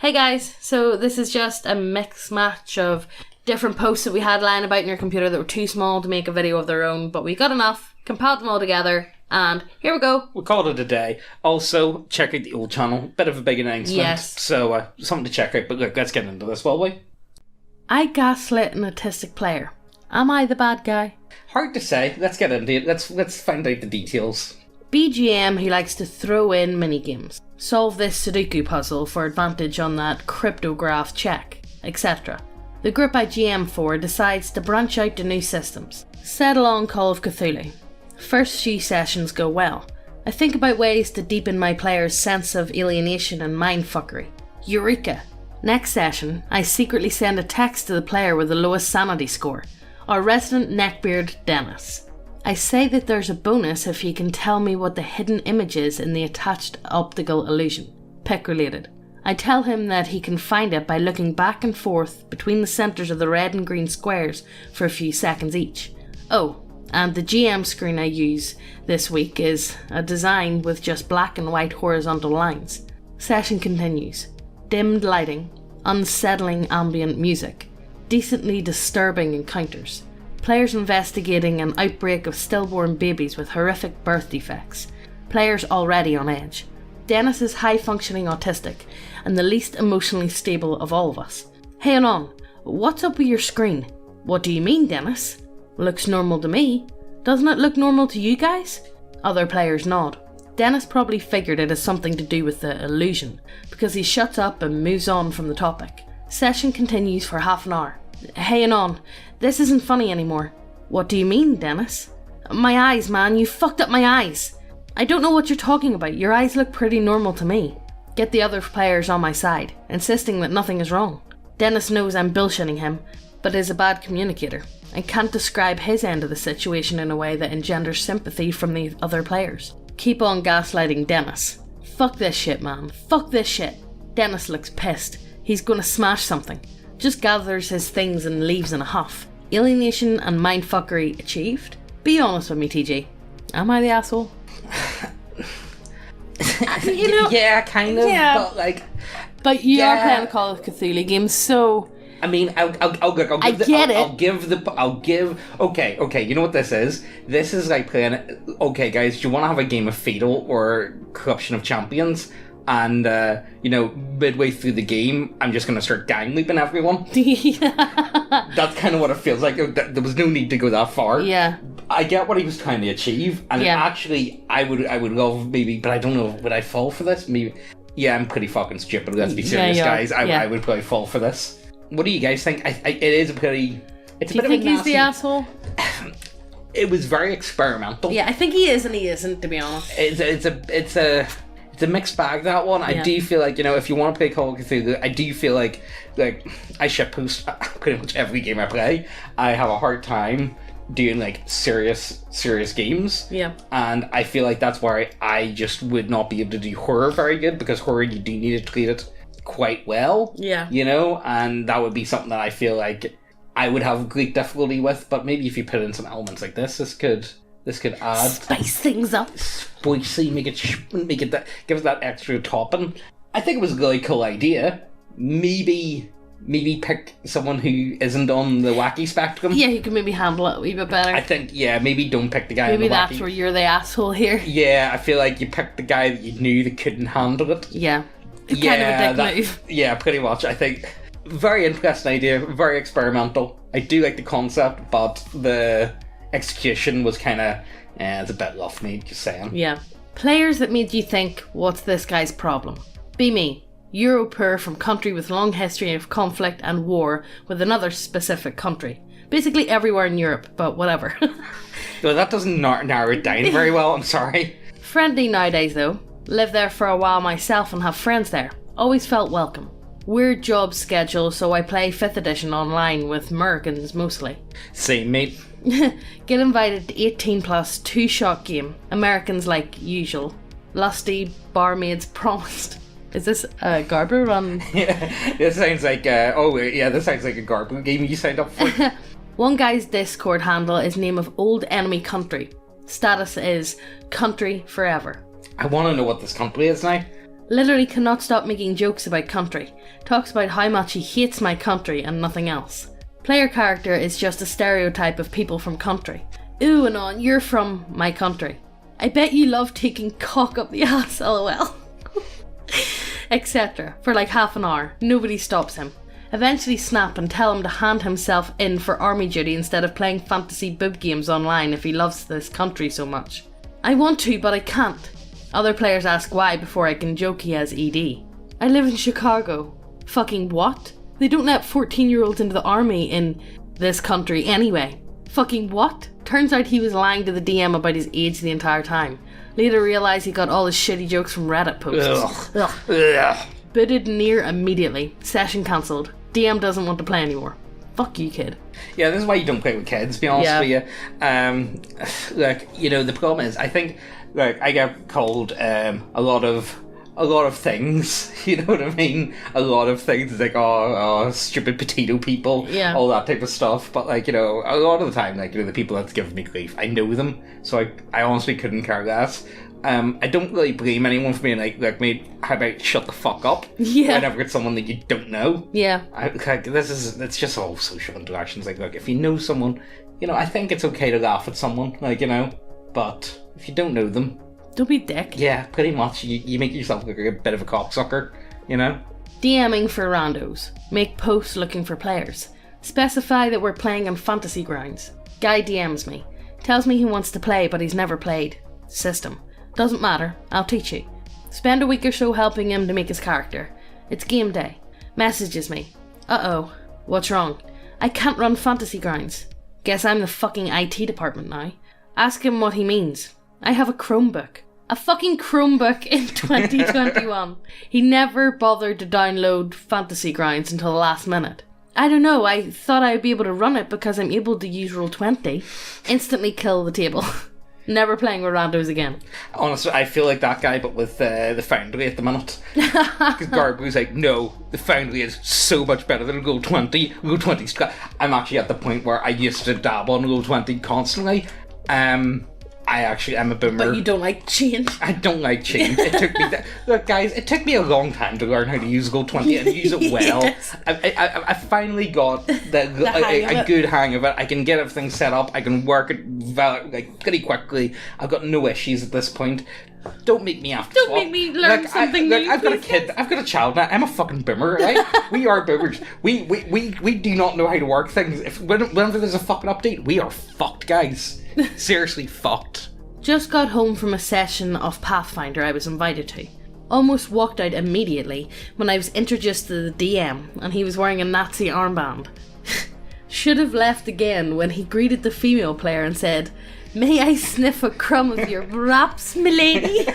Hey guys, so this is just a mix match of different posts that we had lying about in your computer that were too small to make a video of their own, but we got enough, compiled them all together, and here we go. We called it a day. Also, check out the old channel. Bit of a big announcement. Yes. So, something to check out, but look, let's get into this, will we? I gaslit an autistic player. Am I the bad guy? Hard to say. Let's get into it. Let's find out the details. BGM, he likes to throw in minigames. Solve this Sudoku puzzle for advantage on that cryptograph ChEcK, etc. The group I GM for decides to branch out to new systems. Settle on Call of Cthulhu. First few sessions go well. I think about ways to deepen my player's sense of alienation and mindfuckery. Eureka! Next session, I secretly send a text to the player with the lowest sanity score, our resident neckbeard Dennis. I say that there's a bonus if he can tell me what the hidden image is in the attached optical illusion, pick related. I tell him that he can find it by looking back and forth between the centres of the red and green squares for a few seconds each. Oh, and the GM screen I use this week is a design with just black and white horizontal lines. Session continues. Dimmed lighting, unsettling ambient music, decently disturbing encounters. Players investigating an outbreak of stillborn babies with horrific birth defects. Players already on edge. Dennis is high-functioning autistic and the least emotionally stable of all of us. Hey Anon, what's up with your screen? What do you mean, Dennis? Looks normal to me. Doesn't it look normal to you guys? Other players nod. Dennis probably figured it has something to do with the illusion, because he shuts up and moves on from the topic. Session continues for half an hour. Hey Anon, this isn't funny anymore. What do you mean, Dennis? My eyes, man, you fucked up my eyes. I don't know what you're talking about. Your eyes look pretty normal to me. Get the other players on my side, insisting that nothing is wrong. Dennis knows I'm bullshitting him, but is a bad communicator, and can't describe his end of the situation in a way that engenders sympathy from the other players. Keep on gaslighting Dennis. Fuck this shit, man. Fuck this shit. Dennis looks pissed. He's gonna smash something. Just gathers his things and leaves in a huff. Alienation and mindfuckery achieved? Be honest with me, TG. Am I the asshole? You know, yeah, kind of. Yeah. But like, but you are playing a Call of Cthulhu game, so. I mean, I'll give. Okay. You know what this is? This is like playing. Okay, guys, do you want to have a game of Feudal or Corruption of Champions? And midway through the game, I'm just gonna start gang leaping everyone. That's kind of what it feels like. There was no need to go that far. Yeah. I get what he was trying to achieve, and actually, I would love maybe, but I don't know, would I fall for this? Maybe. Yeah, I'm pretty fucking stupid. Let's be serious, guys. I would probably fall for this. What do you guys think? It is a pretty. It's do a bit you think of a he's the asshole? It was very experimental. Yeah, I think he is and he isn't, to be honest. It's a mixed bag, that one. I do feel like, if you want to play Call of Cthulhu, I do feel like I shitpost pretty much every game I play. I have a hard time doing like serious games. Yeah. And I feel like that's why I just would not be able to do horror very good, because horror, you do need to treat it quite well. Yeah. And that would be something that I feel like I would have great difficulty with, but maybe if you put in some elements like this could add, spice things up, spicy, make it that, give it that extra topping. I think it was a really cool idea. Maybe pick someone who isn't on the wacky spectrum. Yeah, who can maybe handle it a wee bit better. I think, maybe don't pick the guy maybe on the wacky. Maybe that's where you're the asshole here. Yeah, I feel like you picked the guy that you knew that couldn't handle it. Yeah. It's kind of a dick move. Yeah, pretty much. I think very interesting idea, very experimental. I do like the concept, but the execution was kind of, it's a bit rough, mate, just saying. Yeah. Players that made you think, what's this guy's problem? Be me, Euro-poor from country with long history of conflict and war with another specific country. Basically everywhere in Europe, but whatever. Well, that doesn't narrow it down very well, I'm sorry. Friendly nowadays though. Lived there for a while myself and have friends there. Always felt welcome. Weird job schedule, so I play 5th edition online with Americans mostly. Same, mate. Get invited to 18 plus 2-shot game. Americans like usual. Lusty barmaids promised. Is this a Guardbros run? Yeah, this sounds like this sounds like a Guardbros game you signed up for. One guy's Discord handle is name of old enemy country. Status is country forever. I want to know what this country is now. Literally cannot stop making jokes about country. Talks about how much he hates my country and nothing else. Player character is just a stereotype of people from country. Ooh, Anon, you're from my country. I bet you love taking cock up the ass, lol. Etc. For like half an hour. Nobody stops him. Eventually snap and tell him to hand himself in for army duty instead of playing fantasy boob games online if he loves this country so much. I want to, but I can't. Other players ask why before I can joke he has ED. I live in Chicago. Fucking what? They don't let 14-year-olds into the army in this country anyway. Fucking what? Turns out he was lying to the DM about his age the entire time. Later realised he got all his shitty jokes from Reddit posts. Ugh. Booted near immediately. Session cancelled. DM doesn't want to play anymore. Fuck you, kid. Yeah, this is why you don't play with kids, to be honest with you. Like, you know, the problem is, I think, like, I get called a lot of things, you know what I mean? A lot of things, like, oh, stupid potato people, all that type of stuff. But, like, you know, a lot of the time, like, you know, the people that's giving me grief, I know them, so I honestly couldn't care less. I don't really blame anyone for being like, mate, how about shut the fuck up? Yeah. Whenever it's someone that you don't know. Yeah. It's just all social interactions. Like, look, if you know someone, you know, I think it's okay to laugh at someone, like, you know, but if you don't know them, don't be a dick. Yeah, pretty much. You make yourself look like a bit of a cocksucker, you know? DMing for randos. Make posts looking for players. Specify that we're playing on fantasy grounds. Guy DMs me. Tells me he wants to play, but he's never played. System. Doesn't matter. I'll teach you. Spend a week or so helping him to make his character. It's game day. Messages me. Uh-oh. What's wrong? I can't run fantasy grounds. Guess I'm the fucking IT department now. Ask him what he means. I have a Chromebook. A fucking Chromebook in 2021. He never bothered to download Fantasy Grounds until the last minute. I don't know, I thought I'd be able to run it because I'm able to use Roll20. Instantly kill the table. Never playing with randos again. Honestly, I feel like that guy, but with the Foundry at the minute. Because Guardbros like, no, the Foundry is so much better than Roll20. Roll20's... I'm actually at the point where I used to dab on Roll20 constantly. I'm a boomer. But you don't like change. I don't like change. It took me... Look, guys, it took me a long time to learn how to use Roll20 and use it well. Yes. I finally got a good hang of it. I can get everything set up. I can work it pretty quickly. I've got no issues at this point. Don't make me have to Don't make me learn something new. I've got a kid. I've got a child now. I'm a fucking boomer, right? We are boomers. We do not know how to work things. Whenever there's a fucking update, we are fucked, guys. Seriously fucked. Just got home from a session of Pathfinder I was invited to. Almost walked out immediately when I was introduced to the DM and he was wearing a Nazi armband. Should have left again when he greeted the female player and said, "May I sniff a crumb of your wraps, milady?"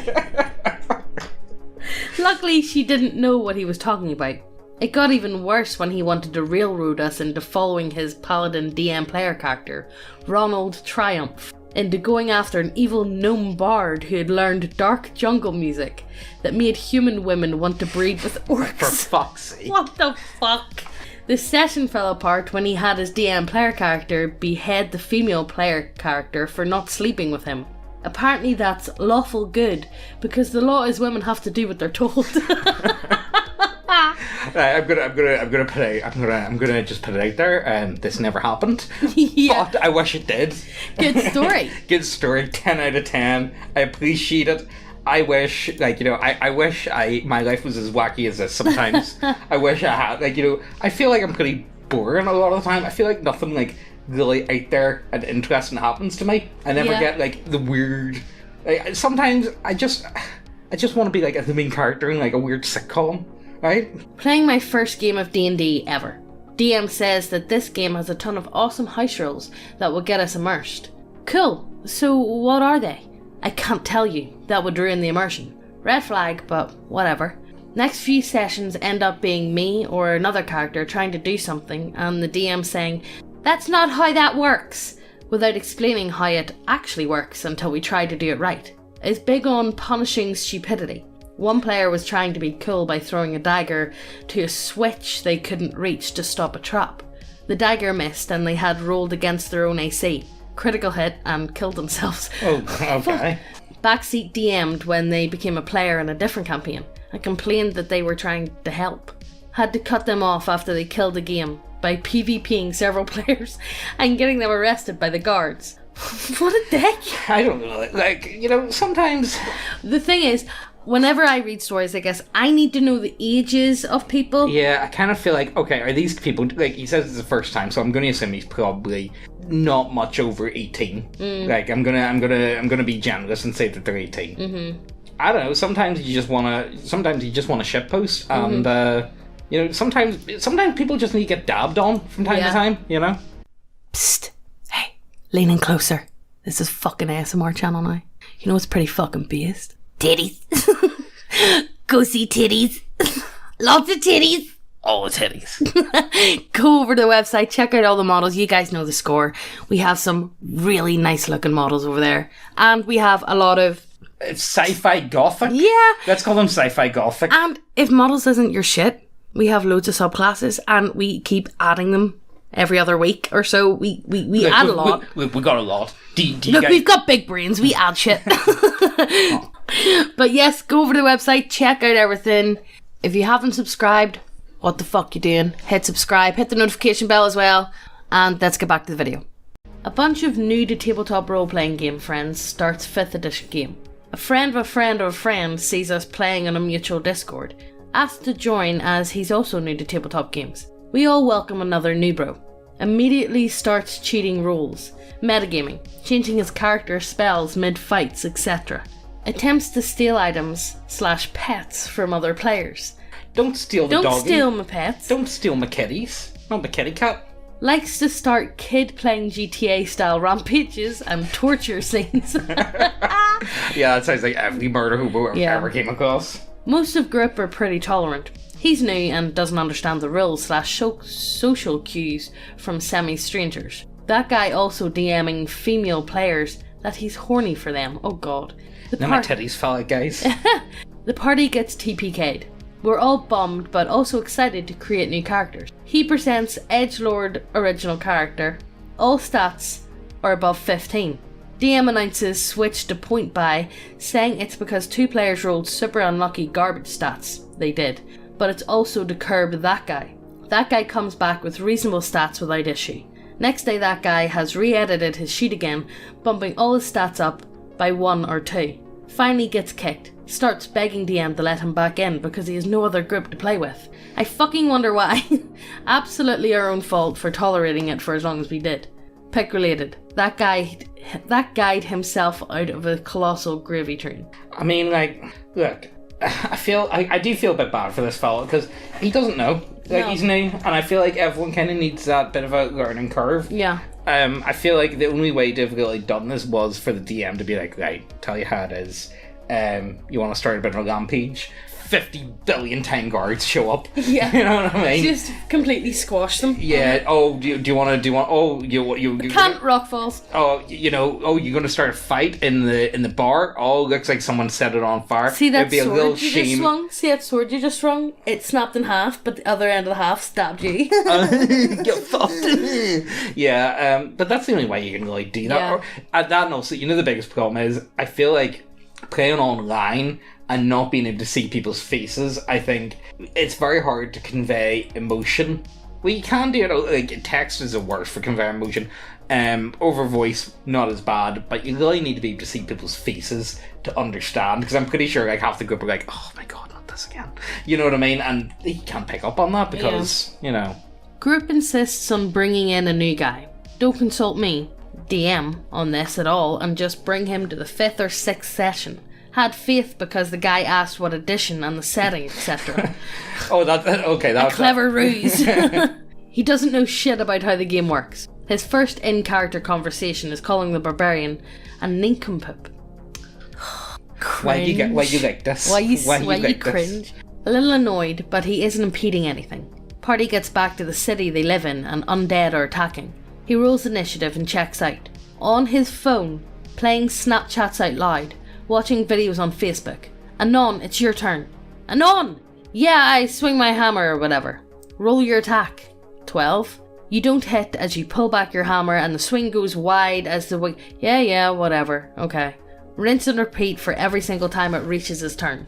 Luckily she didn't know what he was talking about. It got even worse when he wanted to railroad us into following his paladin DM player character, Ronald Triumph, into going after an evil gnome bard who had learned dark jungle music that made human women want to breed with orcs. For fuck's sake. What the fuck? The session fell apart when he had his DM player character behead the female player character for not sleeping with him. Apparently that's lawful good, because the law is women have to do what they're told. I'm gonna just put it out there. This never happened. Yeah. But I wish it did. Good story. Good story. 10 out of 10. I appreciate it. I wish, I wish my life was as wacky as this sometimes. I wish I had, I feel like I'm pretty boring a lot of the time. I feel like nothing, really out there and interesting happens to me. I never get, the weird... sometimes I just want to be, the main character in, a weird sitcom, right? Playing my first game of D&D ever. DM says that this game has a ton of awesome house rules that will get us immersed. Cool. So what are they? I can't tell you. That would ruin the immersion. Red flag, but whatever. Next few sessions end up being me or another character trying to do something and the DM saying, "That's not how that works," without explaining how it actually works until we try to do it right. It's big on punishing stupidity. One player was trying to be cool by throwing a dagger to a switch they couldn't reach to stop a trap. The dagger missed and they had rolled against their own AC. Critical hit and killed themselves. Oh, okay. Backseat DM'd when they became a player in a different campaign. and complained that they were trying to help. Had to cut them off after they killed a game by PvPing several players and getting them arrested by the guards. What a dick! I don't know, like, you know, sometimes... The thing is, whenever I read stories like this, I need to know the ages of people. Yeah, I kind of feel like, okay, are these people, like, he says it's the first time, so I'm going to assume he's probably not much over 18. Like, I'm gonna be generous and say that they're 18. Mm-hmm. I don't know, sometimes you just want to shitpost, and, you know, sometimes people just need to get dabbed on from time to time, you know? Psst. Hey, lean in closer. This is fucking ASMR channel now. You know what's pretty fucking based? Titties. Go see titties. Lots of titties. All the titties. Go over to the website, check out all the models. You guys know the score. We have some really nice looking models over there. And we have a lot of... It's sci-fi gothic? Yeah. Let's call them sci-fi gothic. And if models isn't your shit, we have loads of subclasses and we keep adding them every other week or so. We add a lot. We got a lot. Look, we've got big brains. We add shit. But yes, go over to the website, check out everything. If you haven't subscribed, what the fuck you doing? Hit subscribe, hit the notification bell as well, and let's get back to the video. A bunch of new to tabletop role-playing game friends starts 5th edition game. A friend of a friend of a friend sees us playing on a mutual Discord, asks to join as he's also new to tabletop games. We all welcome another new bro. Immediately starts cheating rules, metagaming, changing his character spells mid-fights, etc. Attempts to steal items / pets from other players. Don't steal the doggy. Don't steal my pets. Don't steal my kitties. Not my kitty cat. Likes to start kid playing GTA style rampages and torture scenes. Yeah, that sounds like every murder hobo ever came across. Most of group are pretty tolerant. He's new and doesn't understand the rules / social cues from semi-strangers. That guy also DMing female players that he's horny for them. Oh god. Now my titties fell out, guys. The party gets TPK'd. We're all bummed but also excited to create new characters. He presents Edgelord original character. All stats are above 15. DM announces switch to point buy, saying it's because 2 players rolled super unlucky garbage stats. They did. But it's also to curb that guy. That guy comes back with reasonable stats without issue. Next day that guy has re-edited his sheet again, bumping all his stats up by 1 or 2. Finally gets kicked. Starts begging DM to let him back in because he has no other group to play with. I fucking wonder why. Absolutely our own fault for tolerating it for as long as we did. Pick related. That guyed himself out of a colossal gravy train. I mean, like, look, I do feel a bit bad for this fella because he doesn't know. Like, he's new, and I feel like everyone kind of needs that bit of a learning curve. Yeah. I feel like the only way to have really done this was for the DM to be like, right, tell you how it is. You want to start a bit of a rampage? 50 billion time guards show up. Yeah. You know what I mean? Just completely squash them. Yeah. Oh, do you want? Oh, you can't rock falls. Oh, you know. Oh, you're gonna start a fight in the bar. Oh, looks like someone set it on fire. See that It'd be sword a little you shame. just swung? See that sword you just swung? It snapped in half, but the other end of the half stabbed you. Get fucked. Yeah. But that's the only way you can really do that. Yeah. That and also, you know, the biggest problem is I feel like playing online and not being able to see people's faces, I think it's very hard to convey emotion. Well, you can do it, like, text is the worst for conveying emotion. Over voice, not as bad, but you really need to be able to see people's faces to understand, because I'm pretty sure, like, half the group are like, oh my god, not this again. You know what I mean? And you can't pick up on that because, you know. Group insists on bringing in a new guy. Don't consult me, DM, on this at all, and just bring him to the 5th or 6th session. Had faith because the guy asked what edition and the setting, etc. Oh, that's clever ruse. He doesn't know shit about how the game works. His first in-character conversation is calling the barbarian a nincompoop. Why do you like this? Why you cringe? A little annoyed, but he isn't impeding anything. Party gets back to the city they live in and undead are attacking. He rolls initiative and checks out. On his phone, playing Snapchats out loud, watching videos on Facebook. Anon, it's your turn. Anon! Yeah, I swing my hammer or whatever. Roll your attack. 12. You don't hit as you pull back your hammer and the swing goes wide as the Yeah, whatever. Okay. Rinse and repeat for every single time it reaches his turn.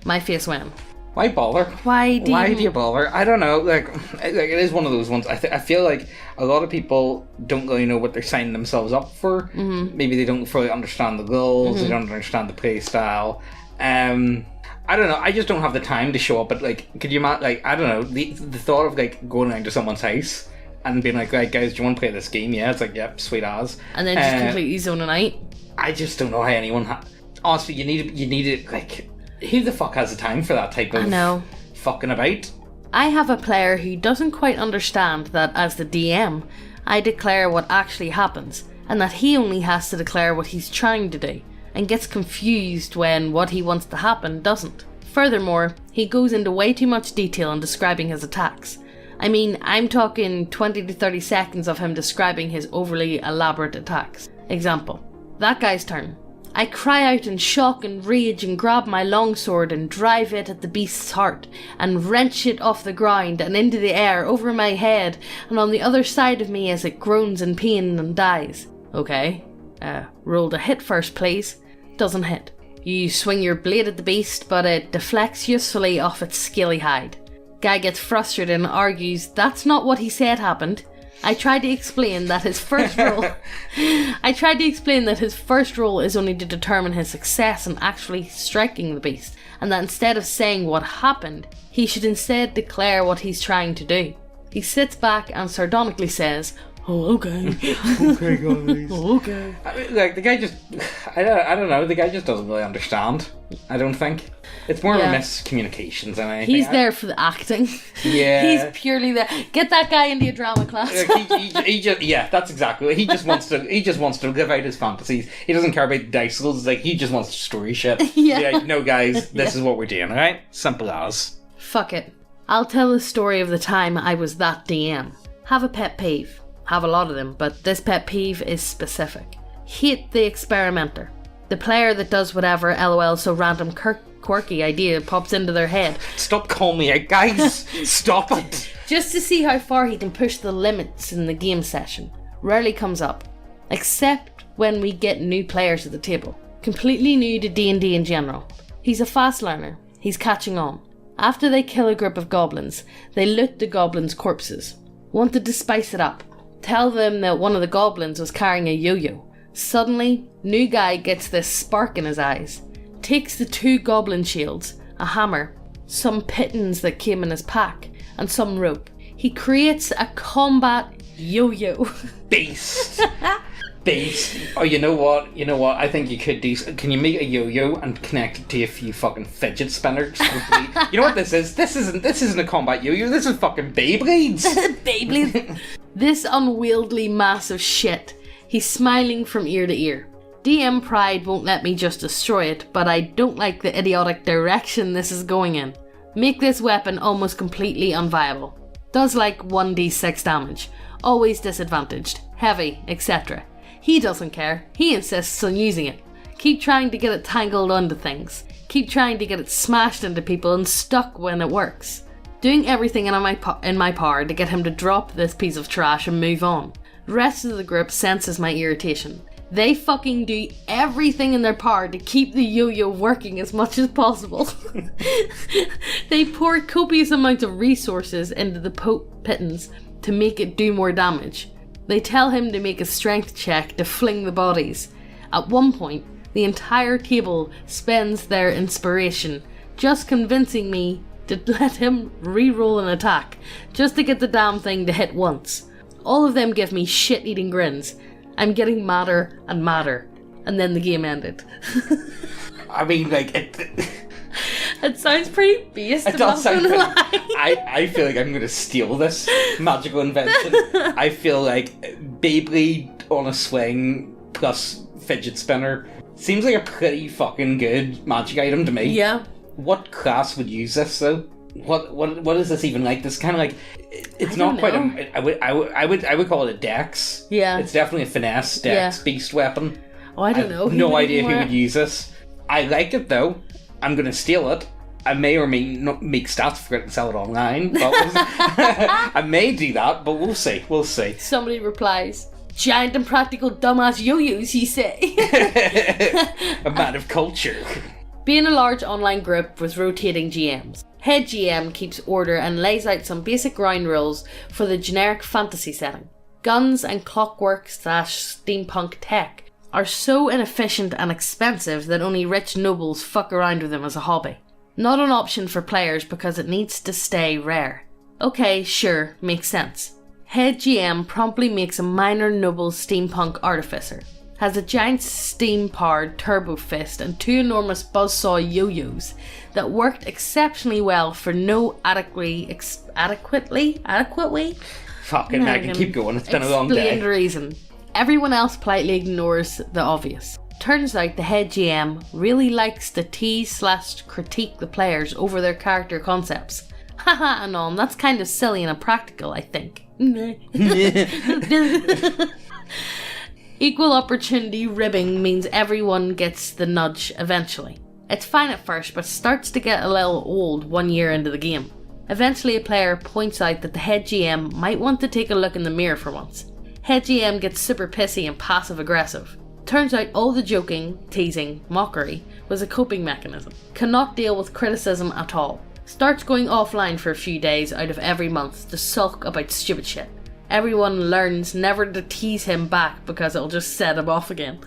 My face went. Why bother? Why do you bother? I don't know. Like it is one of those ones. I feel like a lot of people don't really know what they're signing themselves up for. Mm-hmm. Maybe they don't fully understand the goals. They don't understand the play style. I don't know. I just don't have the time to show up at could you imagine? Like I don't know. The thought of going around to someone's house and being like, right, guys, do you want to play this game? Yeah, it's like, yep, sweet as. And then just completely zoning out. I just don't know how anyone. Honestly, you need it. Like, who the fuck has the time for that type of fucking about? I have a player who doesn't quite understand that as the DM, I declare what actually happens, and that he only has to declare what he's trying to do, and gets confused when what he wants to happen doesn't. Furthermore, he goes into way too much detail in describing his attacks. I mean, I'm talking 20 to 30 seconds of him describing his overly elaborate attacks. Example, that guy's turn. I cry out in shock and rage and grab my longsword and drive it at the beast's heart and wrench it off the ground and into the air over my head and on the other side of me as it groans in pain and dies. Okay, roll to hit first please. Doesn't hit. You swing your blade at the beast, but it deflects usefully off its scaly hide. Guy gets frustrated and argues that's not what he said happened. I tried to explain that his first roll is only to determine his success in actually striking the beast, and that instead of saying what happened, he should instead declare what he's trying to do. He sits back and sardonically says, "Oh, okay." Okay, guys. Oh, okay. I mean, the guy just... I don't know. The guy just doesn't really understand, I don't think. It's more of a miscommunications than anything. He's there for the acting. Yeah. He's purely there. Get that guy into a drama class. he just... Yeah, that's exactly it. He just wants to live out his fantasies. He doesn't care about the dice rolls. Like, he just wants story shit. Yeah. Like, no, guys, this is what we're doing, alright? Simple as. Fuck it. I'll tell the story of the time I was that DM. Have a pet peeve. Have a lot of them, but this pet peeve is specific. Hate the experimenter. The player that does whatever LOL so random quirky idea pops into their head. Stop calling me out, guys! Stop it! Just to see how far he can push the limits in the game session. Rarely comes up. Except when we get new players at the table. Completely new to D&D in general. He's a fast learner. He's catching on. After they kill a group of goblins, they loot the goblins' corpses. Wanted to spice it up. Tell them that one of the goblins was carrying a yo-yo. Suddenly, new guy gets this spark in his eyes. Takes the 2 goblin shields, a hammer, some pittons that came in his pack, and some rope. He creates a combat yo-yo. Beast! Beast. Oh, you know what? I think you could do... Can you make a yo-yo and connect it to a few fucking fidget spinners? You know what this is? This isn't a combat yo-yo. This is fucking Beyblades. Beyblades. This unwieldy mass of shit. He's smiling from ear to ear. DM pride won't let me just destroy it, but I don't like the idiotic direction this is going in. Make this weapon almost completely unviable. Does like 1d6 damage. Always disadvantaged. Heavy, etc. He doesn't care. He insists on using it. Keep trying to get it tangled onto things. Keep trying to get it smashed into people and stuck when it works. Doing everything in my power to get him to drop this piece of trash and move on. The rest of the group senses my irritation. They fucking do everything in their power to keep the yo-yo working as much as possible. They pour copious amounts of resources into the pittons to make it do more damage. They tell him to make a strength check to fling the bodies. At one point, the entire table spends their inspiration just convincing me to let him re-roll an attack, just to get the damn thing to hit once. All of them give me shit-eating grins. I'm getting madder and madder. And then the game ended. I mean, like... It sounds pretty based. It does sound pretty... I feel like I'm going to steal this magical invention. I feel like Beyblade on a swing plus fidget spinner seems like a pretty fucking good magic item to me. Yeah. What class would use this though? What is this even like? This kind of like it's not quite a. I would call it a dex. Yeah. It's definitely a finesse dex beast weapon. Oh, I don't know. No idea who would use this. I like it though. I'm gonna steal it. I may or may not make stats for it and sell it online. But I may do that, but we'll see. We'll see. Somebody replies, "Giant and practical dumbass yo-yos," he say. A man of culture. Being a large online group with rotating GMs, head GM keeps order and lays out some basic ground rules for the generic fantasy setting. Guns and clockwork/steampunk tech are so inefficient and expensive that only rich nobles fuck around with them as a hobby. Not an option for players because it needs to stay rare. Okay, sure, makes sense. Head GM promptly makes a minor noble steampunk artificer, has a giant steam-powered turbo fist and 2 enormous buzzsaw yo-yos that worked exceptionally well for no adequate Fucking Megan, keep going, it's been a long day. Explained reason. Everyone else politely ignores the obvious. Turns out the head GM really likes to tease/critique the players over their character concepts. Haha, Anon, that's kind of silly and impractical, I think. Equal opportunity ribbing means everyone gets the nudge eventually. It's fine at first, but starts to get a little old 1 year into the game. Eventually a player points out that the head GM might want to take a look in the mirror for once. Head GM gets super pissy and passive aggressive. Turns out all the joking, teasing, mockery was a coping mechanism. Cannot deal with criticism at all. Starts going offline for a few days out of every month to sulk about stupid shit. Everyone learns never to tease him back because it'll just set him off again.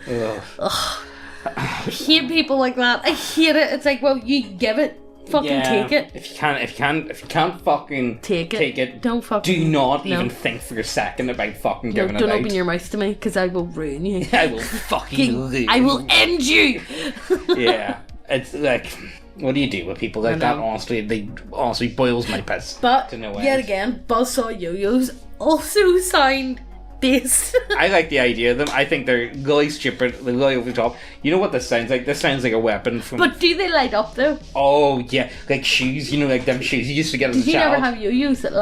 Ugh. I hate people like that. I hate it. It's like, well, you give it. Fucking take it. If you can't fucking take it, don't fucking. Do not even think for a second about fucking giving it out. Don't open your mouth to me because I will ruin you. I will fucking. I will end you. Yeah, it's like, what do you do with people like that? Honestly, they honestly boils my piss. But yet again, buzzsaw yo-yos also sound based. I like the idea of them. I think they're really stupid. They're really over the top. You know what this sounds like? This sounds like a weapon from. But do they light up though? Oh yeah, like shoes. You know, like them shoes you used to get as a child. Did you ever have yo-yos that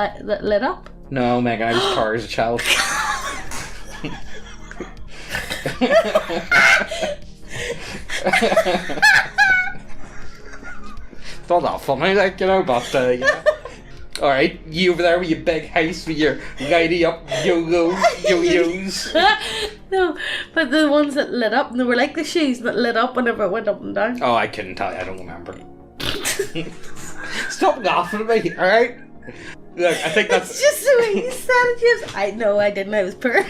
lit up? No, Megan. I was tired as a child. It's not that funny, like, you know, but yeah. Alright, you over there with your big house with your lighty up yo-yos. No, but the ones that lit up, they were like the shoes that lit up whenever it went up and down. Oh, I couldn't tell you, I don't remember. Stop laughing at me, alright? Look, I think that's... It's just the way you said it, James. I know, I didn't, I was poor. Look,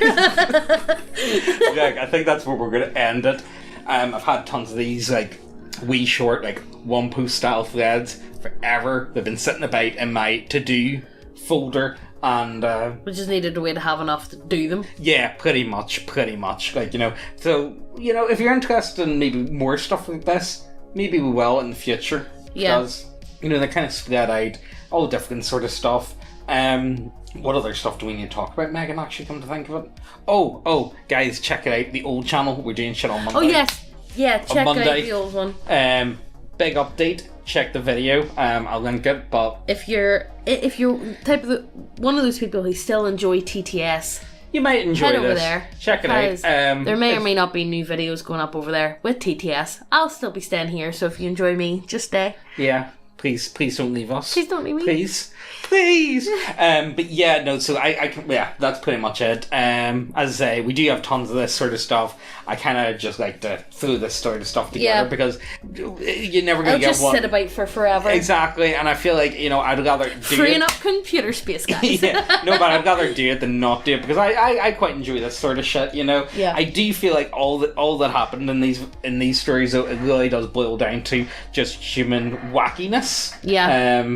I think that's where we're going to end it. I've had tons of these, like, wee short, like, one-post style threads forever. They've been sitting about in my to-do folder, and we just needed a way to have enough to do them. Yeah, pretty much, like, you know. So, you know, if you're interested in maybe more stuff like this, maybe we will in the future. Yeah. Because, you know, they kind of spread out all different sort of stuff. What other stuff do we need to talk about, Megan, actually, come to think of it? Oh, guys, check it out, the old channel. We're doing shit on Monday. Oh, yes. Yeah, check out the old one. Big update. Check the video. I'll link it. But if you're type of one of those people who still enjoy TTS, you might enjoy head this. over there. Check it out. There may or may not be new videos going up over there with TTS. I'll still be staying here, so if you enjoy me, just stay. Yeah. Please don't leave us. Please don't leave me. Please. But yeah, no, so yeah, that's pretty much it. As I say, we do have tons of this sort of stuff. I kind of just like to throw this sort of stuff together because you're never going to get just one. Sit about for forever. Exactly, and I feel like, you know, I'd rather do freeing up computer space, guys. Yeah, no, but I'd rather do it than not do it because I quite enjoy this sort of shit, you know. Yeah. I do feel like all that happened in these stories, though, it really does boil down to just human wackiness. Yeah.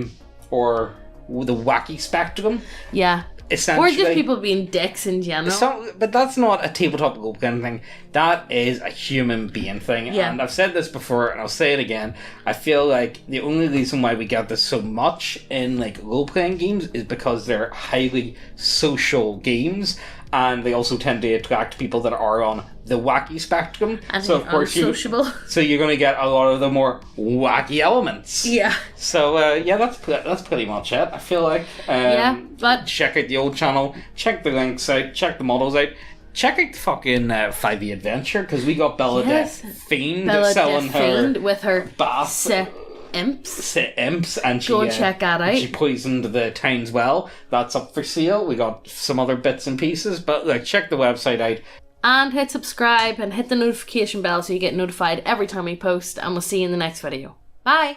Or the wacky spectrum. Yeah. Essentially. Or just people being dicks in general. But that's not a tabletop role playing thing. That is a human being thing. Yeah. And I've said this before, and I'll say it again. I feel like the only reason why we get this so much in like role playing games is because they're highly social games, and they also tend to attract people that are on the wacky spectrum. And so of course unsociable. So you're going to get a lot of the more wacky elements. Yeah. So yeah, that's pretty much it. I feel like. But check out the old channel. Check the links out. Check the models out. Check out the fucking 5e Adventure, because we got bAsEd Fiend selling her with her bath. Imps, and she go and check that out. She poisoned the town's well. That's up for sale. We got some other bits and pieces, but like, check the website out. And hit subscribe and hit the notification bell so you get notified every time we post, and we'll see you in the next video. Bye!